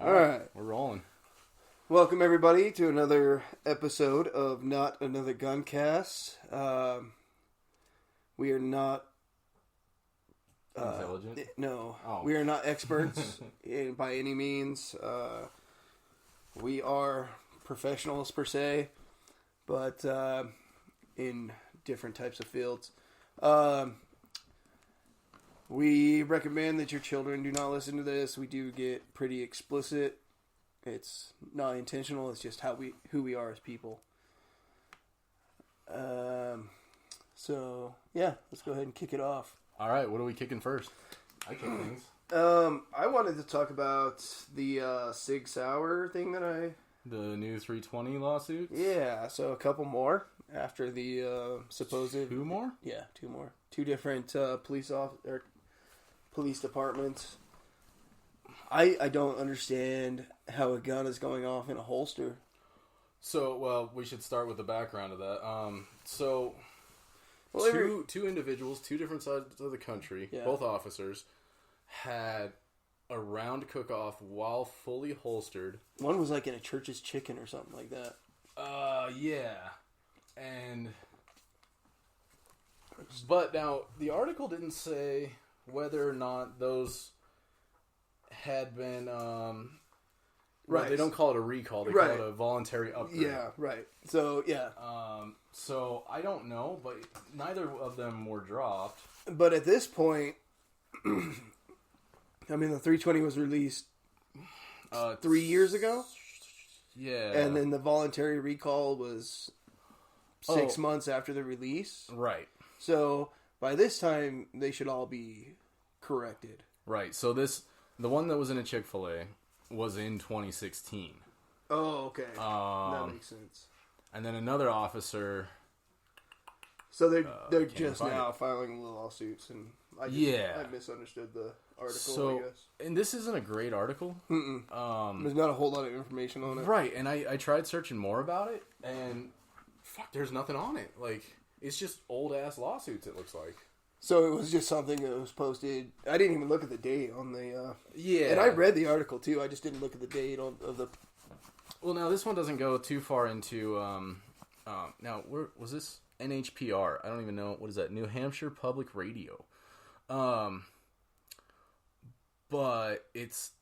All right. We're rolling. Welcome, everybody, to another episode of Not Another Guncast. We are not... Intelligent? No. Oh. We are not experts by any means. We are professionals, per se, but in different types of fields. We recommend that your children do not listen to this. We do get pretty explicit. It's not intentional. It's just who we are as people. So yeah, let's go ahead and kick it off. All right, what are we kicking first? I kick things. I wanted to talk about the Sig Sauer thing The new 320 lawsuits? Yeah, so a couple more after the supposed... 2 more? Yeah, 2 more. 2 different police departments. I don't understand how a gun is going off in a holster. So, well, we should start with the background of that. Two individuals, 2 different sides of the country, both officers, had a round cook-off while fully holstered. One was like in a church's chicken or something like that. Yeah. But now, the article didn't say whether or not those had been... right. They don't call it a recall. They call it a voluntary upgrade. Yeah, right. So, yeah. So, I don't know, but neither of them were dropped. But at this point, I mean, the 320 was released 3 years ago? Yeah. And then the voluntary recall was 6 months after the release? Right. So, by this time, they should all be corrected. Right. So, the one that was in a Chick-fil-A was in 2016. Oh, okay. That makes sense. And then another officer... So they're just now filing lawsuits, and I misunderstood the article, so, I guess. And this isn't a great article. There's not a whole lot of information on it. Right, and I tried searching more about it, and there's nothing on it. Like, it's just old-ass lawsuits, it looks like. So it was just something that was posted. I didn't even look at the date on the... Yeah. And I read the article, too. I just didn't look at the date of the... Well, now, this one doesn't go too far into... now, where was this? NHPR. I don't even know. What is that? New Hampshire Public Radio. But it's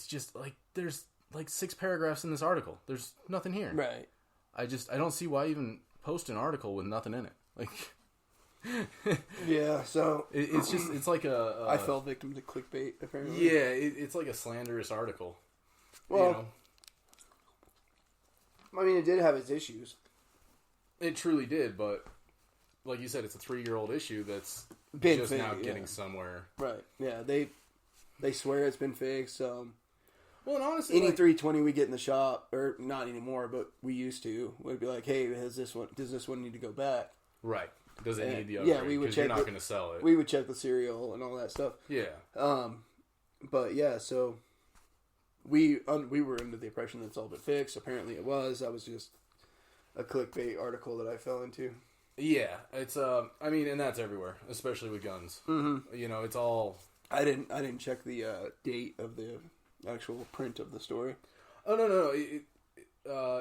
just, like, there's, like, 6 paragraphs in this article. There's nothing here. Right. I don't see why even post an article with nothing in it. Like... Yeah, so... It's like a... I fell victim to clickbait, apparently. Yeah, it's like a slanderous article. Well, I mean, it did have its issues. It truly did, but like you said, it's a 3-year-old issue that's been just now getting somewhere. Right, yeah, they swear it's been fixed. Well, and honestly... Any 320 we get in the shop, or not anymore, but we used to, would be like, hey, does this one need to go back? Right. Does it need the upgrade? Yeah, we would check. You're not going to sell it. We would check the serial and all that stuff. Yeah. But yeah, so we were under the impression that it's all been fixed. Apparently, it was. That was just a clickbait article that I fell into. Yeah, it's I mean, and that's everywhere, especially with guns. Mm-hmm. You know, it's all. I didn't check the date of the actual print of the story. Oh no!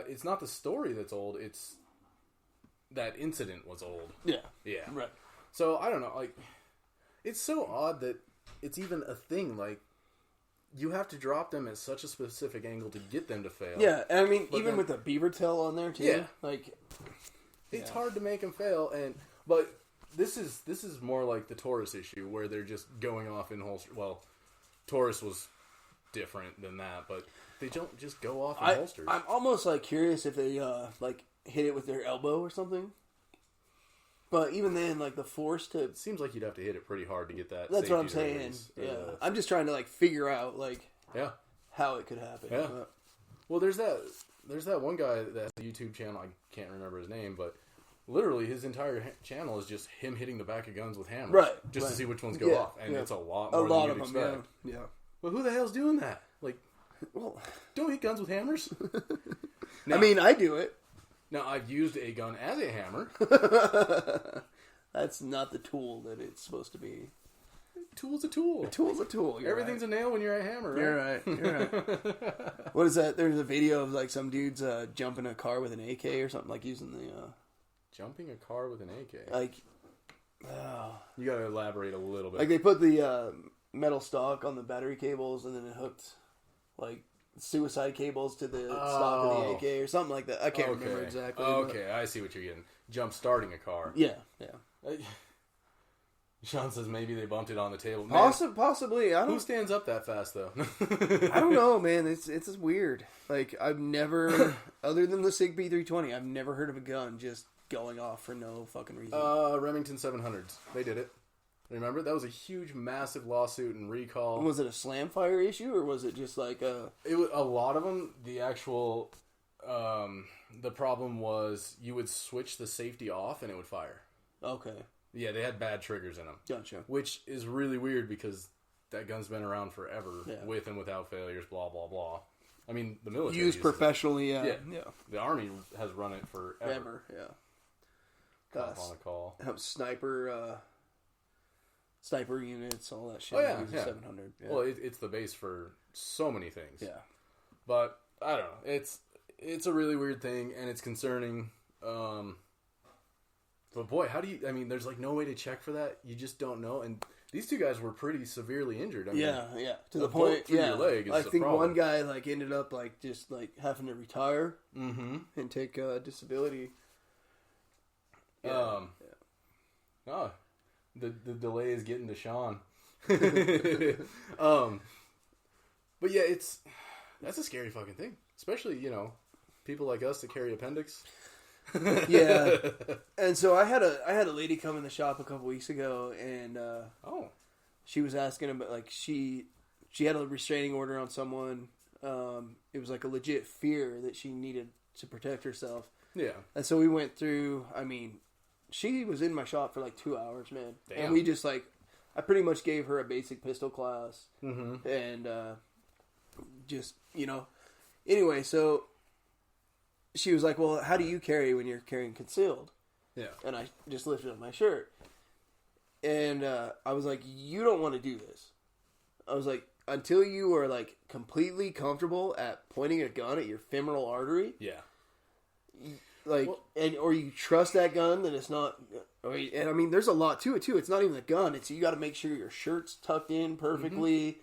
It's not the story that's old. It's that incident was old. Yeah. Yeah. Right. So, I don't know, like, it's so odd that it's even a thing, like, you have to drop them at such a specific angle to get them to fail. Yeah, and I mean, even with the beaver tail on there, too, like... It's hard to make them fail, but this is more like the Taurus issue, where they're just going off in holster. Well, Taurus was different than that, but they don't just go off in holsters. I'm almost, like, curious if they, hit it with their elbow or something. But even then, like, the force to... It seems like you'd have to hit it pretty hard to get that. That's what I'm saying. Yeah. I'm just trying to, like, figure out, like... Yeah. How it could happen. Yeah. Well, there's that one guy that has a YouTube channel, I can't remember his name, but literally his entire channel is just him hitting the back of guns with hammers. Right. Just to see which ones go off. And it's a lot more than you'd expect. Yeah. Well, who the hell's doing that? Like, well, don't hit guns with hammers. Now, I mean, I do it. Now, I've used a gun as a hammer. That's not the tool that it's supposed to be. tool's a tool. A tool's a tool. Everything's a nail when you're a hammer, right? You're right. You're right. What is that? There's a video of like some dudes jumping a car with an AK or something, like using the jumping a car with an AK. Like, you gotta elaborate a little bit. like they put the metal stock on the battery cables and then it hooked like suicide cables to the stock of the AK or something like that. I can't remember exactly. Okay, I see what you're getting. Jump starting a car. Yeah. Sean says maybe they bumped it on the table. Man, possibly. Who stands up that fast though? I don't know, man. It's weird. Like I've never, other than the SIG P320, I've never heard of a gun just going off for no fucking reason. Remington 700s. They did it. Remember? That was a huge, massive lawsuit and recall. Was it a slam fire issue or was it just like a? It was a lot of them. The actual, the problem was you would switch the safety off and it would fire. Okay. Yeah, they had bad triggers in them. Gotcha. Which is really weird because that gun's been around forever, with and without failures. Blah blah blah. I mean, the military used professionally. Yeah. The Army has run it forever. Cop on a call. Sniper units, all that shit. Oh yeah, 700. Yeah. Well, it's the base for so many things. Yeah. But I don't know. It's a really weird thing, and it's concerning. But boy, how do you? I mean, there's like no way to check for that. You just don't know. And these two guys were pretty severely injured. I mean, to the point. Through your leg is I think problem. one guy like ended up like just like having to retire and take disability. Oh, the delay is getting to Sean. But yeah, that's a scary fucking thing, especially people like us that carry appendix. Yeah, and so I had a lady come in the shop a couple weeks ago, and she was asking about like she had a restraining order on someone. It was like a legit fear that she needed to protect herself. Yeah, and so we went through. I mean, she was in my shop for like 2 hours, man. Damn. And we just like I pretty much gave her a basic pistol class, and just anyway, so. She was like, well, how do you carry when you're carrying concealed? Yeah. And I just lifted up my shirt. And I was like, you don't want to do this. I was like, until you are like completely comfortable at pointing a gun at your femoral artery. Yeah. Or you trust that gun that it's not. And I mean, there's a lot to it too. It's not even the gun. It's you got to make sure your shirt's tucked in perfectly,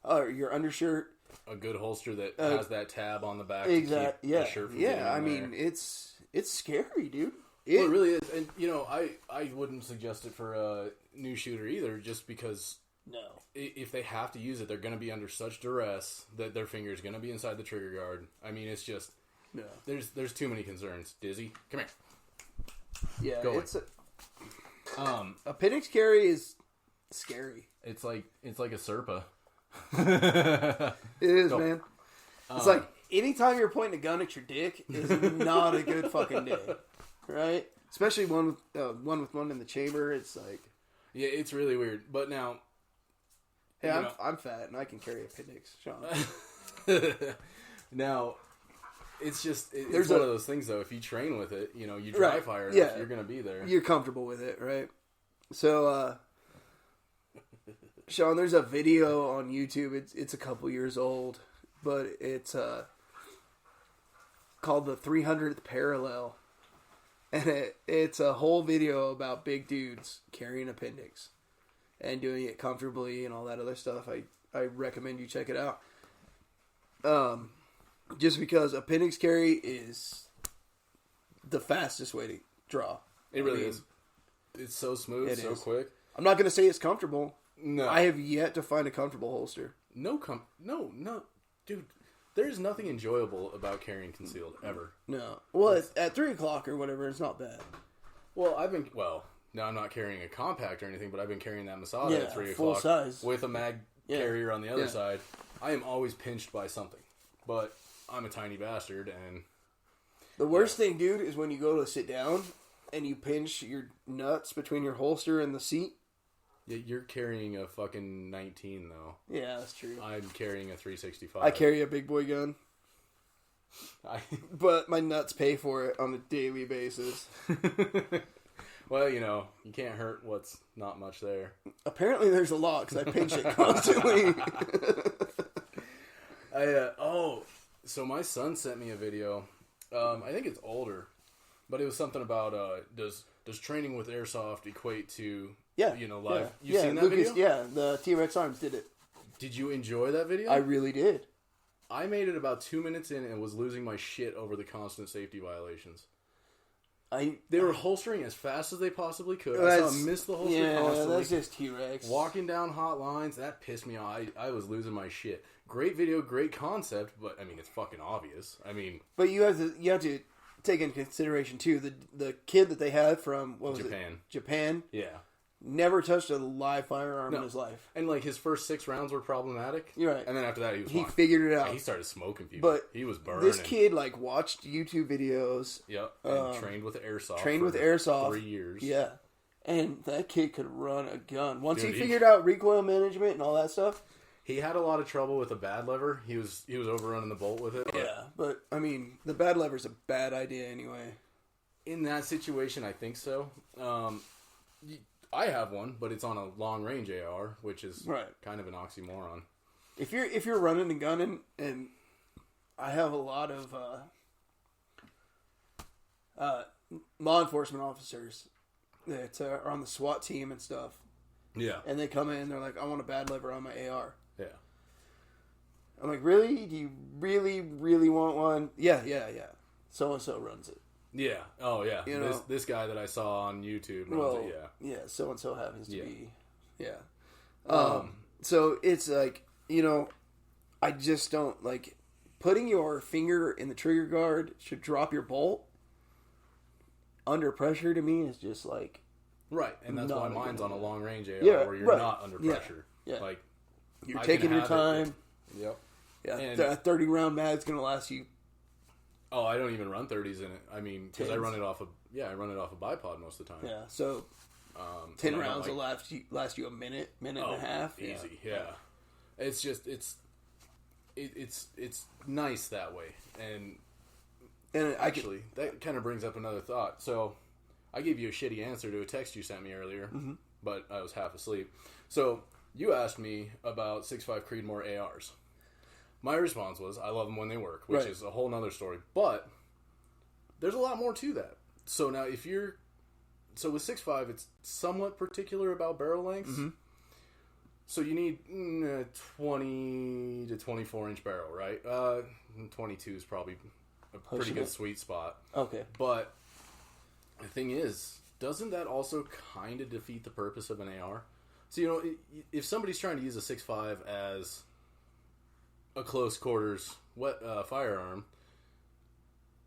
or your undershirt. A good holster that has that tab on the back. Exactly. To keep the shirt from getting I in mean, it's scary, dude. Well, it really is, and I wouldn't suggest it for a new shooter either, just because. No. If they have to use it, they're going to be under such duress that their finger's going to be inside the trigger guard. I mean, it's just. No. There's too many concerns. Dizzy, come here. Yeah, Go it's appendix carry is scary. It's like a Serpa. It is, man. It's like anytime you're pointing a gun at your dick is not a good fucking day, right? Especially one with one in the chamber. It's like, yeah, it's really weird. But now, hey, I'm fat and I can carry appendix, Sean. Now, it's one of those things though. If you train with it, you dry fire enough, you're gonna be there. You're comfortable with it, right? So, Sean, there's a video on YouTube. It's a couple years old, but it's called the 300th Parallel, and it's a whole video about big dudes carrying appendix and doing it comfortably and all that other stuff. I recommend you check it out. Just because appendix carry is the fastest way to draw. It really is. It's so smooth, so quick. I'm not going to say it's comfortable. No. I have yet to find a comfortable holster. No, dude. There's nothing enjoyable about carrying concealed ever. No. Well, at 3 o'clock or whatever, it's not bad. Well, now I'm not carrying a compact or anything, but I've been carrying that Masada at 3 full o'clock size with a mag carrier on the other side. I am always pinched by something, but I'm a tiny bastard, and the worst thing, dude, is when you go to sit down and you pinch your nuts between your holster and the seat. Yeah, you're carrying a fucking 19, though. Yeah, that's true. I'm carrying a 365. I carry a big boy gun. But my nuts pay for it on a daily basis. Well, you know, you can't hurt what's not much there. Apparently there's a lot, because I pinch it constantly. So my son sent me a video. I think it's older, but it was something about does training with airsoft equate to live? You seen that Lucas, video? Yeah, the T-Rex Arms did it. Did you enjoy that video? I really did. I made it about 2 minutes in and was losing my shit over the constant safety violations. They were holstering as fast as they possibly could. I saw them miss the holster constantly. That's just T-Rex. Walking down hot lines, that pissed me off. I was losing my shit. Great video, great concept, but I mean, it's fucking obvious. I mean, but you have to take into consideration too the kid that they had from Japan. Yeah. Never touched a live firearm in his life. And, like, his first 6 rounds were problematic. You're right. And then after that, he was He fine. figured it out. Yeah, he started smoking people. But he was burning. this kid, like, watched YouTube videos. Yep. And trained with airsoft. 3 years. Yeah. And that kid could run a gun. Once he figured out recoil management and all that stuff. He had a lot of trouble with a bad lever. He was overrunning the bolt with it. But, I mean, the bad lever's a bad idea anyway. In that situation, I think so. I have one, but it's on a long range AR, which is kind of an oxymoron. If you're running and gunning, and I have a lot of law enforcement officers that are on the SWAT team and stuff. Yeah. And they come in and they're like, I want a bad lever on my AR. Yeah. I'm like, really? Do you really, really want one? Yeah. So and so runs it. Yeah. Oh, yeah. You know, this guy that I saw on YouTube runs it, yeah. So and so happens to be, so it's like, I just don't like putting your finger in the trigger guard to drop your bolt under pressure. To me is just like right, and that's why mine's on a long range AR where you're not under pressure. Yeah. Like you're taking your time. Yep. Yeah, that 30 round mag's gonna last you. Oh, I don't even run 30s in it. I mean, because I run it off a bipod most of the time. Yeah, so 10 rounds will last you a minute and a half. Easy, yeah. It's just it's nice that way, and actually that kind of brings up another thought. So I gave you a shitty answer to a text you sent me earlier, but I was half asleep. So you asked me about 6.5 Creedmoor ARs. My response was, I love them when they work, which is a whole nother story. But there's a lot more to that. So now with 6.5, it's somewhat particular about barrel lengths. Mm-hmm. So you need a 20 to 24 inch barrel, right? 22 is probably a pretty good sweet spot. Okay. But the thing is, doesn't that also kind of defeat the purpose of an AR? So, if somebody's trying to use a 6.5 as a close quarters firearm,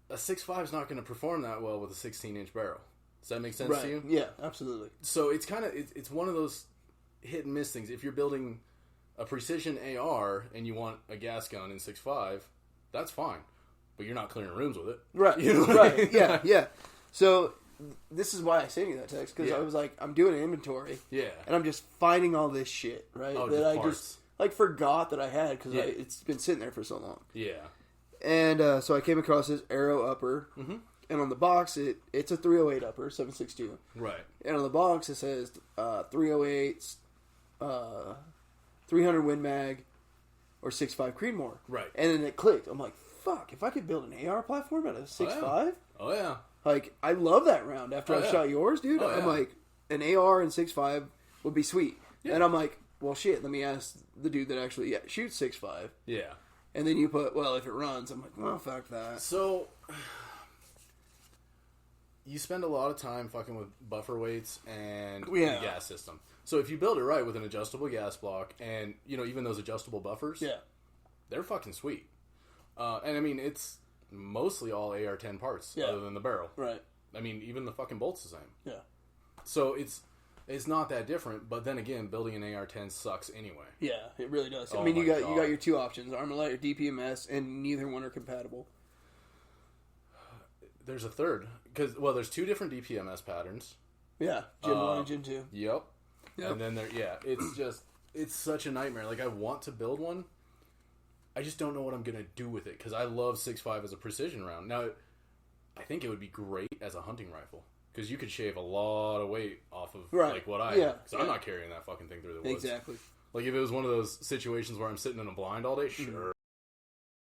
a 6.5 is not going to perform that well with a 16-inch barrel. Does that make sense to you? Yeah, absolutely. So it's kind of it's one of those hit and miss things. If you're building a precision AR and you want a gas gun in 6.5, that's fine, but you're not clearing rooms with it, right? Right? Yeah. So this is why I sent you that text, because I was like, I'm doing an inventory, and I'm just finding all this shit, right? That I just forgot that I had because it's been sitting there for so long. Yeah. And so I came across this Arrow upper, and on the box it's a 308 upper, 7.62. Right. And on the box it says 308, 300 Win Mag, or 6.5 Creedmoor. Right. And then it clicked. I'm like, fuck! If I could build an AR platform out of 6.5, oh yeah. Like, I love that round after I shot yours, dude. I'm like, an AR and 6.5 would be sweet. Yeah. And I'm like, well, shit, let me ask the dude that actually shoots 6.5. Yeah. And then you put, well, if it runs, I'm like, well, fuck that. So, you spend a lot of time fucking with buffer weights and the gas system. So if you build it right with an adjustable gas block and, even those adjustable buffers, they're fucking sweet. And I mean, it's mostly all AR-10 parts, other than the barrel. Right. I mean, even the fucking bolt's the same. Yeah. So it's not that different, but then again, building an AR-10 sucks anyway. Yeah, it really does. I mean, you got your two options, Armalite or DPMS, and neither one are compatible. There's a third, because there's two different DPMS patterns. Yeah, Gen 1 and Gen 2. Yep. And then it's such a nightmare. Like, I want to build one. I just don't know what I'm going to do with it, because I love 6.5 as a precision round. Now, I think it would be great as a hunting rifle. Because you could shave a lot of weight off of like what I So I'm not carrying that fucking thing through the woods. Exactly. Like if it was one of those situations where I'm sitting in a blind all day, sure.